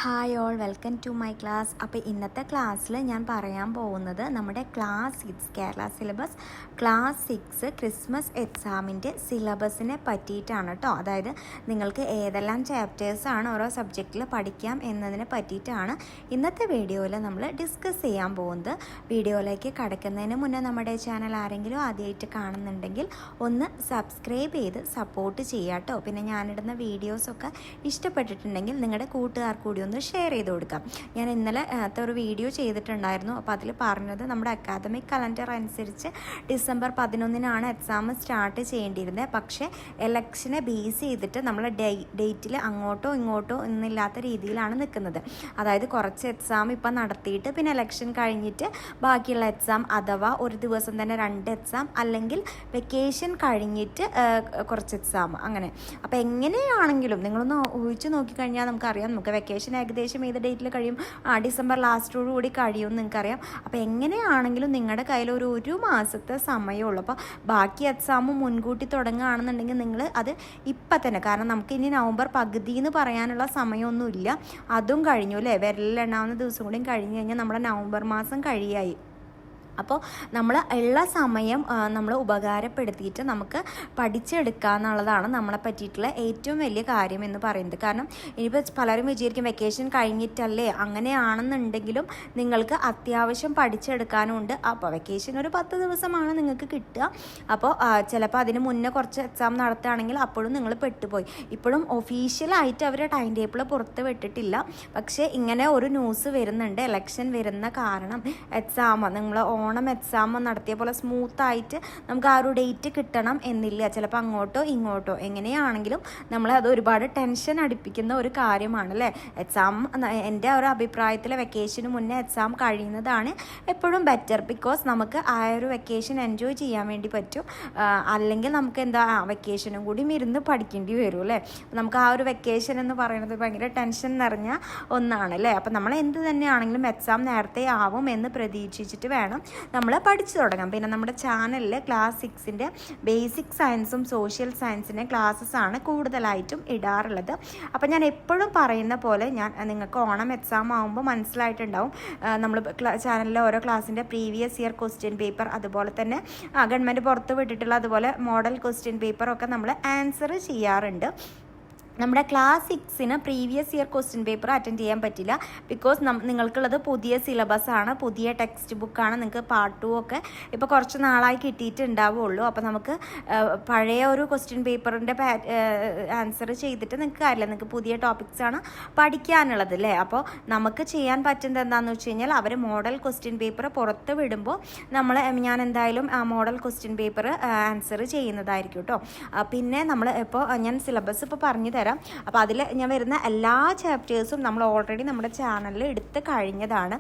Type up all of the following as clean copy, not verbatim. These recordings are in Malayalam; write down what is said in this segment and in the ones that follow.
Hi all, welcome to my class. അപ്പോൾ ഇന്നത്തെ ക്ലാസ്സിൽ ഞാൻ പറയാൻ പോകുന്നത് നമ്മുടെ class 6 Kerala syllabus class 6 Christmas എക്സാമിൻ്റെ സിലബസിനെ പറ്റിയിട്ടാണ് കേട്ടോ. അതായത് നിങ്ങൾക്ക് ഏതെല്ലാം ചാപ്റ്റേഴ്സാണ് ഓരോ സബ്ജക്റ്റിൽ പഠിക്കാം എന്നതിനെ പറ്റിയിട്ടാണ് ഇന്നത്തെ വീഡിയോയിൽ നമ്മൾ ഡിസ്കസ് ചെയ്യാൻ പോകുന്നത്. വീഡിയോയിലേക്ക് കടക്കുന്നതിന് മുന്നേ നമ്മുടെ ചാനൽ ആരെങ്കിലും ആദ്യമായിട്ട് കാണുന്നുണ്ടെങ്കിൽ ഒന്ന് സബ്സ്ക്രൈബ് ചെയ്ത് സപ്പോർട്ട് ചെയ്യുക കേട്ടോ. പിന്നെ ഞാനിടുന്ന വീഡിയോസൊക്കെ ഇഷ്ടപ്പെട്ടിട്ടുണ്ടെങ്കിൽ നിങ്ങളുടെ കൂട്ടുകാർ കൂടി ഒന്ന് ഷെയർ ചെയ്ത് കൊടുക്കാം. ഞാൻ ഇന്നലെ ഒരു വീഡിയോ ചെയ്തിട്ടുണ്ടായിരുന്നു. അപ്പോൾ അതിൽ പറഞ്ഞത് നമ്മുടെ അക്കാദമിക് കലണ്ടർ അനുസരിച്ച് ഡിസംബർ 11 എക്സാം സ്റ്റാർട്ട് ചെയ്യേണ്ടിയിരുന്നത്. പക്ഷേ എലക്ഷനെ ബേസ് ചെയ്തിട്ട് നമ്മൾ ഡേറ്റിൽ അങ്ങോട്ടോ ഇങ്ങോട്ടോ എന്നില്ലാത്ത രീതിയിലാണ് നിൽക്കുന്നത്. അതായത് കുറച്ച് എക്സാം ഇപ്പം നടത്തിയിട്ട് പിന്നെ എലക്ഷൻ കഴിഞ്ഞിട്ട് ബാക്കിയുള്ള എക്സാം, അഥവാ ഒരു ദിവസം തന്നെ 2 എക്സാം, അല്ലെങ്കിൽ വെക്കേഷൻ കഴിഞ്ഞിട്ട് കുറച്ച് എക്സാം, അങ്ങനെ. അപ്പോൾ എങ്ങനെയാണെങ്കിലും നിങ്ങളൊന്ന് ഊഹിച്ച് നോക്കിക്കഴിഞ്ഞാൽ നമുക്കറിയാം, നമുക്ക് വെക്കേഷൻ ഏകദേശം ഏത് ഡേറ്റിൽ കഴിയും, ഡിസംബർ ലാസ്റ്റോടുകൂടി കഴിയും എന്ന് നിങ്ങൾക്കറിയാം. അപ്പോൾ എങ്ങനെയാണെങ്കിലും നിങ്ങളുടെ കയ്യിൽ ഒരു മാസത്തെ സമയമുള്ളൂ. അപ്പോൾ ബാക്കി എക്സാം മുൻകൂട്ടി തുടങ്ങുകയാണെന്നുണ്ടെങ്കിൽ നിങ്ങൾ അത് ഇപ്പം തന്നെ, കാരണം നമുക്ക് ഇനി നവംബർ പകുതി എന്ന് പറയാനുള്ള സമയമൊന്നുമില്ല. അതും കഴിഞ്ഞു അല്ലേ, വിരലിലെണ്ണാവുന്ന ദിവസം കൂടിയും കഴിഞ്ഞ് കഴിഞ്ഞാൽ നമ്മുടെ നവംബർ മാസം കഴിയായി. അപ്പോൾ നമ്മൾ ഉള്ള സമയം നമ്മൾ ഉപകാരപ്പെടുത്തിയിട്ട് നമുക്ക് പഠിച്ചെടുക്കുക എന്നുള്ളതാണ് നമ്മളെ പറ്റിയിട്ടുള്ള ഏറ്റവും വലിയ കാര്യം എന്ന് പറയുന്നത്. കാരണം ഇനിയിപ്പോൾ പലരും വിചാരിക്കും വെക്കേഷൻ കഴിഞ്ഞിട്ടല്ലേ, അങ്ങനെയാണെന്നുണ്ടെങ്കിലും നിങ്ങൾക്ക് അത്യാവശ്യം പഠിച്ചെടുക്കാനുണ്ട്. അപ്പോൾ വെക്കേഷൻ ഒരു 10 ദിവസമാണ് നിങ്ങൾക്ക് കിട്ടുക. അപ്പോൾ ചിലപ്പോൾ അതിന് മുന്നേ കുറച്ച് എക്സാം നടത്തുകയാണെങ്കിൽ അപ്പോഴും നിങ്ങൾ പെട്ടുപോയി. ഇപ്പോഴും ഒഫീഷ്യലായിട്ട് അവർ ടൈം ടേബിൾ പുറത്ത് വിട്ടിട്ടില്ല. പക്ഷേ ഇങ്ങനെ ഒരു ന്യൂസ് വരുന്നുണ്ട്, എലക്ഷൻ വരുന്ന കാരണം എക്സാം നിങ്ങൾ ഓണം എക്സാം നടത്തിയ പോലെ സ്മൂത്തായിട്ട് നമുക്ക് ആ ഒരു ഡേറ്റ് കിട്ടണം എന്നില്ല. ചിലപ്പോൾ അങ്ങോട്ടോ ഇങ്ങോട്ടോ എങ്ങനെയാണെങ്കിലും നമ്മളത് ഒരുപാട് ടെൻഷൻ അടിപ്പിക്കുന്ന ഒരു കാര്യമാണ് അല്ലേ എക്സാം. എൻ്റെ ഒരു അഭിപ്രായത്തിൽ വെക്കേഷന് മുന്നേ എക്സാം കഴിയുന്നതാണ് എപ്പോഴും ബെറ്റർ. ബിക്കോസ് നമുക്ക് ആ ഒരു വെക്കേഷൻ എൻജോയ് ചെയ്യാൻ വേണ്ടി പറ്റും. അല്ലെങ്കിൽ നമുക്ക് എന്താ വെക്കേഷനും കൂടി ഇരുന്ന് പഠിക്കേണ്ടി വരും അല്ലേ. നമുക്ക് ആ ഒരു വെക്കേഷൻ എന്ന് പറയുന്നത് ഭയങ്കര ടെൻഷൻ നിറഞ്ഞ ഒന്നാണ് അല്ലേ. അപ്പം നമ്മൾ എന്ത് തന്നെയാണെങ്കിലും എക്സാം നേരത്തെ ആവും എന്ന് പ്രതീക്ഷിച്ചിട്ട് വേണം നമ്മൾ പഠിച്ചു തുടങ്ങാം. പിന്നെ നമ്മുടെ ചാനലിൽ ക്ലാസ് 6 ബേസിക് സയൻസും സോഷ്യൽ സയൻസിൻ്റെ ക്ലാസ്സസാണ് കൂടുതലായിട്ടും ഇടാറുള്ളത്. അപ്പോൾ ഞാൻ എപ്പോഴും പറയുന്ന പോലെ, ഞാൻ നിങ്ങൾക്ക് ഓണം എക്സാം ആകുമ്പോൾ മനസ്സിലായിട്ടുണ്ടാവും, നമ്മൾ ചാനലിലെ ഓരോ ക്ലാസ്സിൻ്റെ പ്രീവിയസ് ഇയർ ക്വസ്റ്റ്യൻ പേപ്പർ, അതുപോലെ തന്നെ ഗവൺമെൻറ് പുറത്ത് വിട്ടിട്ടുള്ള അതുപോലെ മോഡൽ ക്വസ്റ്റ്യൻ പേപ്പറൊക്കെ നമ്മൾ ആൻസർ ചെയ്യാറുണ്ട്. നമ്മുടെ class 6 previous year question paper attend ചെയ്യാൻ പറ്റില്ല. ബിക്കോസ് നിങ്ങൾക്കുള്ളത് പുതിയ സിലബസാണ്, പുതിയ ടെക്സ്റ്റ് ബുക്കാണ്. നിങ്ങൾക്ക് പാർട്ട് 2 ഒക്കെ ഇപ്പോൾ കുറച്ച് നാളായി കിട്ടിയിട്ടുണ്ടാവുള്ളൂ. അപ്പോൾ നമുക്ക് പഴയ ഒരു ക്വസ്റ്റ്യൻ പേപ്പറിൻ്റെ ആൻസർ ചെയ്തിട്ട് നിങ്ങൾക്ക് കാര്യമില്ല, നിങ്ങൾക്ക് പുതിയ ടോപ്പിക്സാണ് പഠിക്കാനുള്ളത് അല്ലേ. അപ്പോൾ നമുക്ക് ചെയ്യാൻ പറ്റുന്നത് എന്താണെന്ന് വെച്ച് കഴിഞ്ഞാൽ, അവർ മോഡൽ ക്വസ്റ്റ്യൻ പേപ്പർ പുറത്ത് വിടുമ്പോൾ ഞാൻ എന്തായാലും ആ മോഡൽ ക്വസ്റ്റ്യൻ പേപ്പർ ആൻസർ ചെയ്യുന്നതായിരിക്കും കേട്ടോ. പിന്നെ നമ്മൾ ഇപ്പോൾ ഞാൻ സിലബസ് ഇപ്പോൾ പറഞ്ഞു തരാം. അപ്പോൾ അതിൽ ഞാൻ വരുന്ന എല്ലാ ചാപ്റ്റേഴ്സും നമ്മൾ ഓൾറെഡി നമ്മുടെ ചാനലിൽ എടുത്ത് കഴിഞ്ഞതാണ്,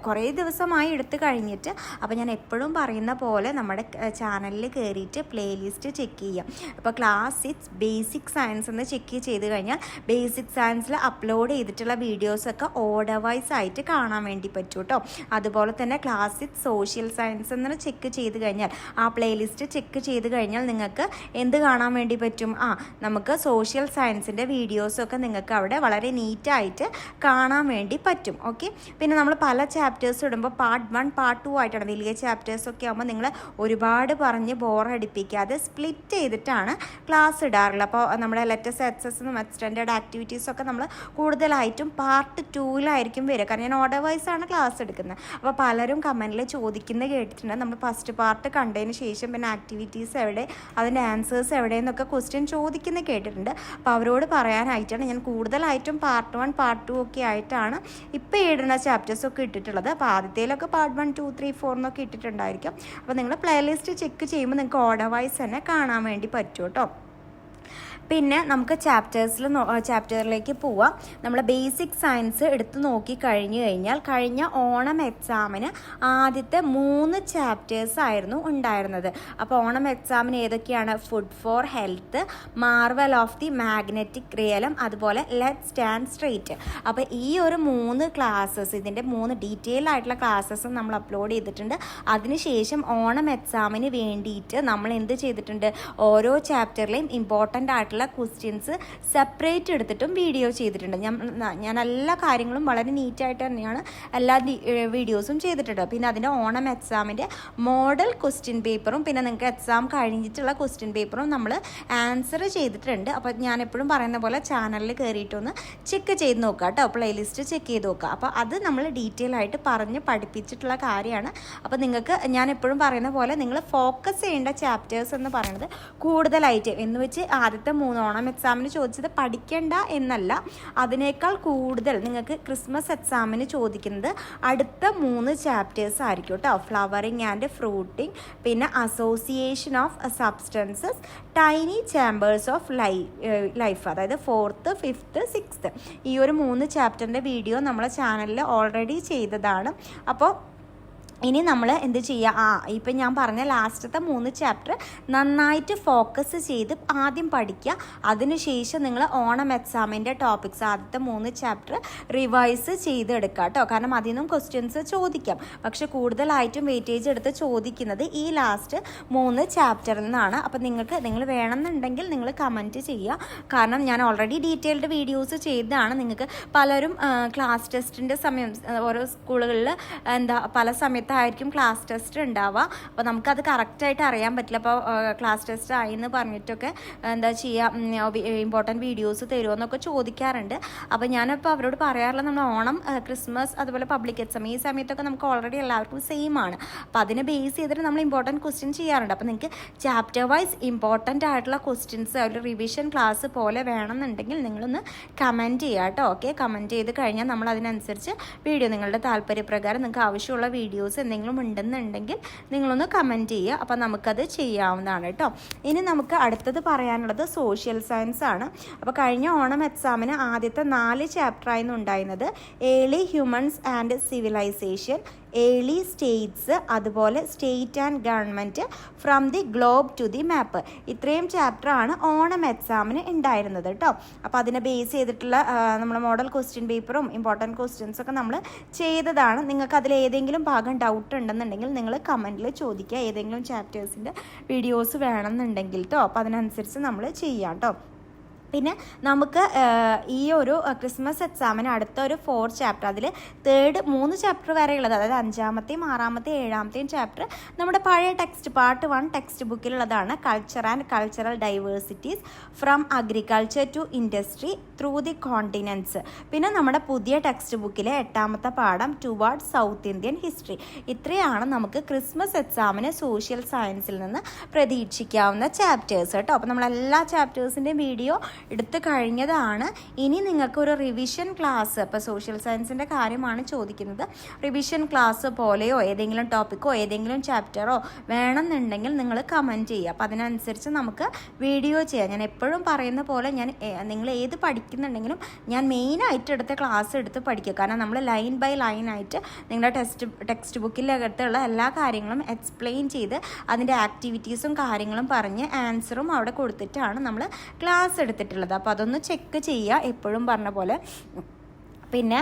കുറേ ദിവസമായി എടുത്ത് കഴിഞ്ഞിട്ട്. അപ്പോൾ ഞാൻ എപ്പോഴും പറയുന്ന പോലെ നമ്മുടെ ചാനലിൽ കയറിയിട്ട് പ്ലേലിസ്റ്റ് ചെക്ക് ചെയ്യാം. അപ്പോൾ ക്ലാസ് 6 ബേസിക് സയൻസ് എന്ന് ചെക്ക് ചെയ്ത് കഴിഞ്ഞാൽ ബേസിക് സയൻസിൽ അപ്ലോഡ് ചെയ്തിട്ടുള്ള വീഡിയോസൊക്കെ ഓർഡർ വൈസ് ആയിട്ട് കാണാൻ വേണ്ടി പറ്റും കേട്ടോ. അതുപോലെ തന്നെ ക്ലാസ് 6 സോഷ്യൽ സയൻസ് എന്ന് ചെക്ക് ചെയ്ത് കഴിഞ്ഞാൽ, ആ പ്ലേലിസ്റ്റ് ചെക്ക് ചെയ്ത് കഴിഞ്ഞാൽ നിങ്ങൾക്ക് എന്ത് കാണാൻ വേണ്ടി പറ്റും, നമുക്ക് സോഷ്യൽ സയൻസിൻ്റെ വീഡിയോസൊക്കെ നിങ്ങൾക്ക് അവിടെ വളരെ നീറ്റായിട്ട് കാണാൻ വേണ്ടി പറ്റും. ഓക്കെ. പിന്നെ നമ്മൾ പല ചാപ്റ്റേഴ്സ് ഇടുമ്പോൾ പാർട്ട് 1 പാർട്ട് 2 ആയിട്ടാണ്. വലിയ ചാപ്റ്റേഴ്സൊക്കെ ആകുമ്പോൾ നിങ്ങൾ ഒരുപാട് പറഞ്ഞ് ബോറടിപ്പിക്കാതെ സ്പ്ലിറ്റ് ചെയ്തിട്ടാണ് ക്ലാസ് ഇടാറുള്ളത്. അപ്പോൾ നമ്മുടെ ലെറ്റസ് എക്സസും എക്സ്റ്റൻഡഡ് ആക്ടിവിറ്റീസൊക്കെ നമ്മൾ കൂടുതലായിട്ടും പാർട്ട് 2 വരിക. കാരണം ഞാൻ ഓർഡർ വൈസ് ആണ് ക്ലാസ് എടുക്കുന്നത്. അപ്പോൾ പലരും കമൻറ്റിൽ ചോദിക്കുന്നത് കേട്ടിട്ടുണ്ട്, നമ്മൾ ഫസ്റ്റ് പാർട്ട് കണ്ടതിന് ശേഷം പിന്നെ ആക്ടിവിറ്റീസ് എവിടെ, അതിൻ്റെ ആൻസേഴ്സ് എവിടെയെന്നൊക്കെ ക്വസ്റ്റ്യൻ ചോദിക്കുന്നത് കേട്ടിട്ടുണ്ട്. അപ്പോൾ അവരോട് പറയാനായിട്ടാണ് ഞാൻ കൂടുതലായിട്ടും പാർട്ട് 1 പാർട്ട് 2 ഒക്കെ ആയിട്ടാണ് ഇപ്പോൾ ഇടുന്ന ചാപ്റ്റേഴ്സൊക്കെ ഇട്ടിട്ടുള്ളത്. അപ്പോൾ ആദ്യത്തേലൊക്കെ പാർട്ട് 1 2 3 4 എന്നൊക്കെ ഇട്ടിട്ടുണ്ടായിരിക്കും. അപ്പോൾ നിങ്ങൾ പ്ലേലിസ്റ്റ് ചെക്ക് ചെയ്യുമ്പോൾ നിങ്ങൾക്ക് ഓർഡർ വൈസ് തന്നെ കാണാൻ വേണ്ടി പറ്റും കേട്ടോ. പിന്നെ നമുക്ക് ചാപ്റ്ററിലേക്ക് പോവാം. നമ്മൾ ബേസിക് സയൻസ് എടുത്ത് നോക്കി കഴിഞ്ഞു കഴിഞ്ഞാൽ, കഴിഞ്ഞ ഓണം എക്സാമിന് ആദ്യത്തെ 3 ചാപ്റ്റേഴ്സ് ആയിരുന്നു ഉണ്ടായിരുന്നത്. അപ്പോൾ ഓണം എക്സാമിന് ഏതൊക്കെയാണ്? Food for health, Marvel of the magnetic റിയലം, അതുപോലെ ലെറ്റ് സ്റ്റാൻഡ് സ്ട്രെയിറ്റ്. അപ്പോൾ ഈ ഒരു 3 ക്ലാസ്സസ്, ഇതിൻ്റെ 3 ഡീറ്റെയിൽ ആയിട്ടുള്ള ക്ലാസ്സസ് നമ്മൾ അപ്ലോഡ് ചെയ്തിട്ടുണ്ട്. അതിനുശേഷം ഓണം എക്സാമിന് വേണ്ടിയിട്ട് നമ്മൾ എന്ത് ചെയ്തിട്ടുണ്ട്, ഓരോ ചാപ്റ്ററിലെയും ഇമ്പോർട്ടൻ്റ് ഇമ്പോർട്ടൻ്റ് ആയിട്ടുള്ള ക്വസ്റ്റ്യൻസ് സെപ്പറേറ്റ് എടുത്തിട്ടും വീഡിയോ ചെയ്തിട്ടുണ്ട്. ഞാൻ എല്ലാ കാര്യങ്ങളും വളരെ നീറ്റായിട്ട് തന്നെയാണ് എല്ലാ വീഡിയോസും ചെയ്തിട്ടുണ്ട്. പിന്നെ അതിൻ്റെ ഓണം എക്സാമിൻ്റെ മോഡൽ ക്വസ്റ്റ്യൻ പേപ്പറും പിന്നെ നിങ്ങൾക്ക് എക്സാം കഴിഞ്ഞിട്ടുള്ള ക്വസ്റ്റ്യൻ പേപ്പറും നമ്മൾ ആൻസർ ചെയ്തിട്ടുണ്ട്. അപ്പോൾ ഞാൻ എപ്പോഴും പറയുന്ന പോലെ ചാനലിൽ കയറിയിട്ടൊന്ന് ചെക്ക് ചെയ്ത് നോക്കുക കേട്ടോ, പ്ലേലിസ്റ്റ് ചെക്ക് ചെയ്ത് നോക്കുക. അപ്പോൾ അത് നമ്മൾ ഡീറ്റെയിൽ ആയിട്ട് പറഞ്ഞ് പഠിപ്പിച്ചിട്ടുള്ള കാര്യമാണ്. അപ്പോൾ നിങ്ങൾക്ക് ഞാൻ എപ്പോഴും പറയുന്ന പോലെ നിങ്ങൾ ഫോക്കസ് ചെയ്യേണ്ട ചാപ്റ്റേഴ്സ് എന്ന് പറയുന്നത് കൂടുതലായിട്ട് എന്ന് വെച്ച് ആദ്യത്തെ 3 ഓണം എക്സാമിന് ചോദിച്ചത് പഠിക്കേണ്ട എന്നല്ല, അതിനേക്കാൾ കൂടുതൽ നിങ്ങൾക്ക് ക്രിസ്മസ് എക്സാമിന് ചോദിക്കുന്നത് അടുത്ത 3 ചാപ്റ്റേഴ്സ് ആയിരിക്കും കേട്ടോ. ഫ്ലവറിങ് ആൻഡ് ഫ്രൂട്ടിങ്, പിന്നെ association of substances, tiny chambers of life, അതായത് 4th, 5th, 6th ഈ ഒരു 3 ചാപ്റ്ററിൻ്റെ വീഡിയോ നമ്മളെ ചാനലിൽ ഓൾറെഡി ചെയ്തതാണ്. അപ്പോൾ ഇനി നമ്മൾ എന്ത് ചെയ്യുക, ഇപ്പം ഞാൻ പറഞ്ഞ ലാസ്റ്റത്തെ 3 ചാപ്റ്റർ നന്നായിട്ട് ഫോക്കസ് ചെയ്ത് ആദ്യം പഠിക്കുക. അതിനുശേഷം നിങ്ങൾ ഓണം എക്സാമിൻ്റെ ടോപ്പിക്സ് ആദ്യത്തെ 3 ചാപ്റ്റർ റിവൈസ് ചെയ്തെടുക്കുക കേട്ടോ. കാരണം അതിൽ നിന്നും ക്വസ്റ്റ്യൻസ് ചോദിക്കാം, പക്ഷെ കൂടുതലായിട്ടും വെയിറ്റേജ് എടുത്ത് ചോദിക്കുന്നത് ഈ ലാസ്റ്റ് 3 ചാപ്റ്ററിൽ നിന്നാണ്. അപ്പം നിങ്ങൾ വേണമെന്നുണ്ടെങ്കിൽ നിങ്ങൾ കമൻറ്റ് ചെയ്യുക. കാരണം ഞാൻ ഓൾറെഡി ഡീറ്റെയിൽഡ് വീഡിയോസ് ചെയ്തതാണ്. നിങ്ങൾക്ക് പലരും ക്ലാസ് ടെസ്റ്റിൻ്റെ സമയം ഓരോ സ്കൂളുകളിൽ പല സമയത്തായിരിക്കും ക്ലാസ് ടെസ്റ്റ് ഉണ്ടാവുക. അപ്പോൾ നമുക്കത് കറക്റ്റായിട്ട് അറിയാൻ പറ്റില്ല. അപ്പോൾ ക്ലാസ് ടെസ്റ്റ് ആയി എന്ന് പറഞ്ഞിട്ടൊക്കെ എന്താ ചെയ്യുക, ഇമ്പോർട്ടൻറ്റ് വീഡിയോസ് തരുമോ എന്നൊക്കെ ചോദിക്കാറുണ്ട്. അപ്പോൾ ഞാനിപ്പോൾ അവരോട് പറയാറില്ല, നമ്മൾ ഓണം, ക്രിസ്മസ്, അതുപോലെ പബ്ലിക് എക്സാം ഈ സമയത്തൊക്കെ നമുക്ക് ഓൾറെഡി എല്ലാവർക്കും സെയിം ആണ്. അപ്പോൾ അതിനെ ബേസ് ചെയ്തിട്ട് നമ്മൾ ഇമ്പോർട്ടൻറ്റ് ക്വസ്റ്റ്യൻ ചെയ്യാറുണ്ട്. അപ്പോൾ നിങ്ങൾക്ക് ചാപ്റ്റർ വൈസ് ഇമ്പോർട്ടൻ്റ് ആയിട്ടുള്ള ക്വസ്റ്റ്യൻസ് ഒരു റിവിഷൻ ക്ലാസ് പോലെ വേണമെന്നുണ്ടെങ്കിൽ നിങ്ങളൊന്ന് കമൻറ്റ് ചെയ്യുക കേട്ടോ. ഓക്കെ, കമൻറ്റ് ചെയ്ത് കഴിഞ്ഞാൽ നമ്മൾ അതിനനുസരിച്ച് വീഡിയോ നിങ്ങളുടെ താല്പര്യപ്രകാരം നിങ്ങൾക്ക് ആവശ്യമുള്ള വീഡിയോസ് എന്തെങ്കിലും ഉണ്ടെന്നുണ്ടെങ്കിൽ നിങ്ങളൊന്ന് കമൻറ്റ് ചെയ്യുക. അപ്പോൾ നമുക്കത് ചെയ്യാവുന്നതാണ് കേട്ടോ. ഇനി നമുക്ക് അടുത്തത് പറയാനുള്ളത് സോഷ്യൽ സയൻസ് ആണ്. അപ്പോൾ കഴിഞ്ഞ ഓണം എക്സാമിന് ആദ്യത്തെ 4 ചാപ്റ്ററായിരുന്നു ഉണ്ടായിരുന്നത്. Early humans and civilisation, early states, അതുപോലെ state and government, from the globe to the map. ഇത്രയും ചാപ്റ്ററാണ് ഓണം എക്സാമിന് ഉണ്ടായിരുന്നത് കേട്ടോ. അപ്പോൾ അതിനെ ബേസ് ചെയ്തിട്ടുള്ള നമ്മൾ മോഡൽ ക്വസ്റ്റ്യൻ പേപ്പറും ഇമ്പോർട്ടൻറ്റ് ക്വസ്റ്റ്യൻസൊക്കെ നമ്മൾ ചെയ്തതാണ്. നിങ്ങൾക്ക് അതിൽ ഏതെങ്കിലും ഭാഗം ഡൗട്ട് ഉണ്ടെന്നുണ്ടെങ്കിൽ നിങ്ങൾ കമൻറ്റിൽ ചോദിക്കുക, ഏതെങ്കിലും ചാപ്റ്റേഴ്സിൻ്റെ വീഡിയോസ് വേണമെന്നുണ്ടെങ്കിൽ കേട്ടോ. അപ്പോൾ അതിനനുസരിച്ച് നമ്മൾ ചെയ്യാം കേട്ടോ. പിന്നെ നമുക്ക് ഈ ഒരു ക്രിസ്മസ് എക്സാമിന് അടുത്ത ഒരു 4 ചാപ്റ്റർ, അതിൽ 3 ചാപ്റ്റർ വരെ ഉള്ളത്, അതായത് 5ാമത്തെയും 6ാമത്തെയും 7ാമത്തെയും ചാപ്റ്റർ നമ്മുടെ പഴയ ടെക്സ്റ്റ് പാർട്ട് 1 ടെക്സ്റ്റ് ബുക്കിലുള്ളതാണ്. Culture and cultural diversities, from agriculture to industry through the continents. പിന്നെ നമ്മുടെ പുതിയ ടെക്സ്റ്റ് ബുക്കിലെ 8ാമത്തെ പാഠം ടുവാർഡ് സൗത്ത് ഇന്ത്യൻ ഹിസ്റ്ററി. ഇത്രയാണ് നമുക്ക് ക്രിസ്മസ് എക്സാമിന് സോഷ്യൽ സയൻസിൽ നിന്ന് പ്രതീക്ഷിക്കാവുന്ന ചാപ്റ്റേഴ്സ് കേട്ടോ. അപ്പോൾ നമ്മളെല്ലാ ചാപ്റ്റേഴ്സിൻ്റെയും വീഡിയോ എടുത്തു കഴിഞ്ഞതാണ്. ഇനി നിങ്ങൾക്കൊരു റിവിഷൻ ക്ലാസ്, ഇപ്പോൾ സോഷ്യൽ സയൻസിൻ്റെ കാര്യമാണ് ചോദിക്കുന്നത്, റിവിഷൻ ക്ലാസ് പോലെയോ ഏതെങ്കിലും ടോപ്പിക്കോ ഏതെങ്കിലും ചാപ്റ്ററോ വേണമെന്നുണ്ടെങ്കിൽ നിങ്ങൾ കമൻറ്റ് ചെയ്യുക. അപ്പോൾ അതിനനുസരിച്ച് നമുക്ക് വീഡിയോ ചെയ്യാം. ഞാൻ എപ്പോഴും പറയുന്ന പോലെ നിങ്ങൾ ഏത് പഠിക്കുന്നുണ്ടെങ്കിലും ഞാൻ മെയിനായിട്ട് എടുത്ത ക്ലാസ് എടുത്ത് പഠിക്കുക. കാരണം നമ്മൾ ലൈൻ ബൈ ലൈൻ ആയിട്ട് നിങ്ങളുടെ ടെക്സ്റ്റ് ബുക്കിലകത്തുള്ള എല്ലാ കാര്യങ്ങളും എക്സ്പ്ലെയിൻ ചെയ്ത് അതിൻ്റെ ആക്ടിവിറ്റീസും കാര്യങ്ങളും പറഞ്ഞ് ആൻസറും അവിടെ കൊടുത്തിട്ടാണ് നമ്മൾ ക്ലാസ് എടുത്തിട്ടുള്ളത്. അപ്പോൾ അതൊന്ന് ചെക്ക് ചെയ്യുക, എപ്പോഴും പറഞ്ഞ പോലെ. പിന്നെ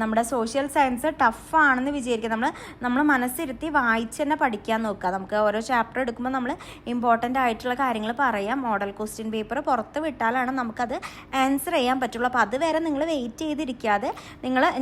നമ്മുടെ സോഷ്യൽ സയൻസ് ടഫാണെന്ന് വിചാരിക്കുക. നമ്മൾ മനസ്സിരുത്തി വായിച്ച് തന്നെ പഠിക്കാൻ നോക്കുക. നമുക്ക് ഓരോ ചാപ്റ്റർ എടുക്കുമ്പോൾ നമ്മൾ ഇമ്പോർട്ടൻ്റ് ആയിട്ടുള്ള കാര്യങ്ങൾ പറയാം. മോഡൽ ക്വസ്റ്റ്യൻ പേപ്പർ പുറത്ത് വിട്ടാലാണ് നമുക്കത് ആൻസർ ചെയ്യാൻ പറ്റുള്ളൂ. അപ്പോൾ അതുവരെ നിങ്ങൾ വെയിറ്റ് ചെയ്തിരിക്കാതെ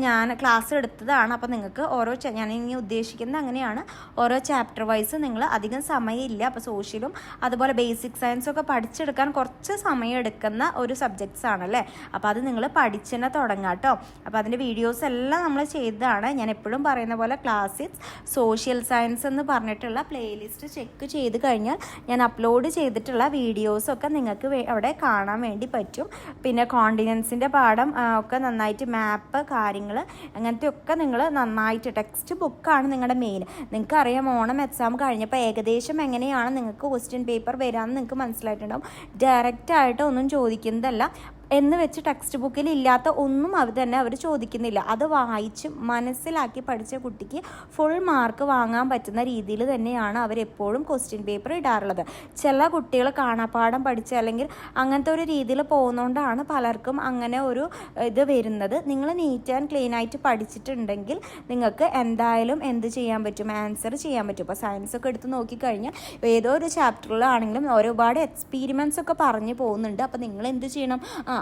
ഞാൻ ക്ലാസ് എടുത്തതാണ്. അപ്പോൾ നിങ്ങൾക്ക് ഞാൻ ഇനി ഉദ്ദേശിക്കുന്നത് അങ്ങനെയാണ്, ഓരോ ചാപ്റ്റർ വൈസ് നിങ്ങൾ അധികം സമയമില്ല. അപ്പോൾ സോഷ്യലും അതുപോലെ ബേസിക് സയൻസൊക്കെ പഠിച്ചെടുക്കാൻ കുറച്ച് സമയം എടുക്കുന്ന ഒരു സബ്ജക്ട്സ് ആണല്ലേ. അപ്പോൾ അത് നിങ്ങൾ പഠിച്ചു തന്നെ തുടങ്ങാം കേട്ടോ. അപ്പോൾ അതിൻ്റെ വീഡിയോസ് എല്ലാം നമ്മൾ ചെയ്തതാണ്. ഞാൻ എപ്പോഴും പറയുന്ന പോലെ ക്ലാസിക്സ് സോഷ്യൽ സയൻസ് എന്ന് പറഞ്ഞിട്ടുള്ള പ്ലേലിസ്റ്റ് ചെക്ക് ചെയ്ത് കഴിഞ്ഞാൽ ഞാൻ അപ്ലോഡ് ചെയ്തിട്ടുള്ള വീഡിയോസൊക്കെ നിങ്ങൾക്ക് അവിടെ കാണാൻ വേണ്ടി പറ്റും. പിന്നെ കോണ്ടിനെൻസിൻ്റെ പാഠം ഒക്കെ നന്നായിട്ട് മാപ്പ് കാര്യങ്ങൾ അങ്ങനത്തെ ഒക്കെ നിങ്ങൾ നന്നായിട്ട്, ടെക്സ്റ്റ് ബുക്കാണ് നിങ്ങളുടെ മെയിൻ. നിങ്ങൾക്കറിയാം ഓണം എക്സാം കഴിഞ്ഞപ്പോൾ ഏകദേശം എങ്ങനെയാണ് നിങ്ങൾക്ക് ക്വസ്റ്റ്യൻ പേപ്പർ വരാമെന്ന് നിങ്ങൾക്ക് മനസ്സിലായിട്ടുണ്ടാവും. ഡയറക്റ്റായിട്ട് ഒന്നും ചോദിക്കുന്നതല്ല, എന്ന് വെച്ച് ടെക്സ്റ്റ് ബുക്കിൽ ഇല്ലാത്ത ഒന്നും അവർ ചോദിക്കുന്നില്ല. അത് വായിച്ച് മനസ്സിലാക്കി പഠിച്ച കുട്ടിക്ക് ഫുൾ മാർക്ക് വാങ്ങാൻ പറ്റുന്ന രീതിയിൽ തന്നെയാണ് അവരെപ്പോഴും ക്വസ്റ്റ്യൻ പേപ്പർ ഇടാറുള്ളത്. ചില കുട്ടികൾ കാണാപ്പാഠം പഠിച്ച് അല്ലെങ്കിൽ അങ്ങനത്തെ ഒരു രീതിയിൽ പോകുന്നതുകൊണ്ടാണ് പലർക്കും അങ്ങനെ ഒരു ഇത് വരുന്നത്. നിങ്ങൾ നീറ്റ് ആൻഡ് ക്ലീൻ ആയിട്ട് പഠിച്ചിട്ടുണ്ടെങ്കിൽ നിങ്ങൾക്ക് എന്തായാലും എന്ത് ചെയ്യാൻ പറ്റും, ആൻസർ ചെയ്യാൻ പറ്റും. ഇപ്പോൾ സയൻസ് ഒക്കെ എടുത്ത് നോക്കിക്കഴിഞ്ഞാൽ ഏതോ ഒരു ചാപ്റ്ററിലാണെങ്കിലും ഒരുപാട് എക്സ്പീരിമെൻറ്റ്സ് ഒക്കെ പറഞ്ഞു പോകുന്നുണ്ട്. അപ്പോൾ നിങ്ങൾ എന്ത് ചെയ്യണം,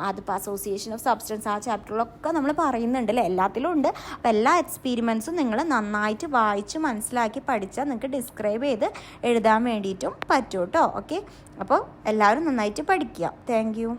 അതിപ്പോൾ അസോസിയേഷൻ ഓഫ് സബ്സ്റ്റൻസ് ആ ചാപ്റ്ററിലൊക്കെ നമ്മൾ പറയുന്നുണ്ട് അല്ലേ, എല്ലാത്തിലും ഉണ്ട്. അപ്പോൾ എല്ലാ എക്സ്പീരിമെൻറ്റ്സും നിങ്ങൾ നന്നായിട്ട് വായിച്ച് മനസ്സിലാക്കി പഠിച്ചാൽ നിങ്ങൾക്ക് ഡിസ്ക്രൈബ് ചെയ്ത് എഴുതാൻ വേണ്ടിയിട്ടും പറ്റും കേട്ടോ. ഓക്കെ, അപ്പോൾ എല്ലാവരും നന്നായിട്ട് പഠിക്കുക. Thank you.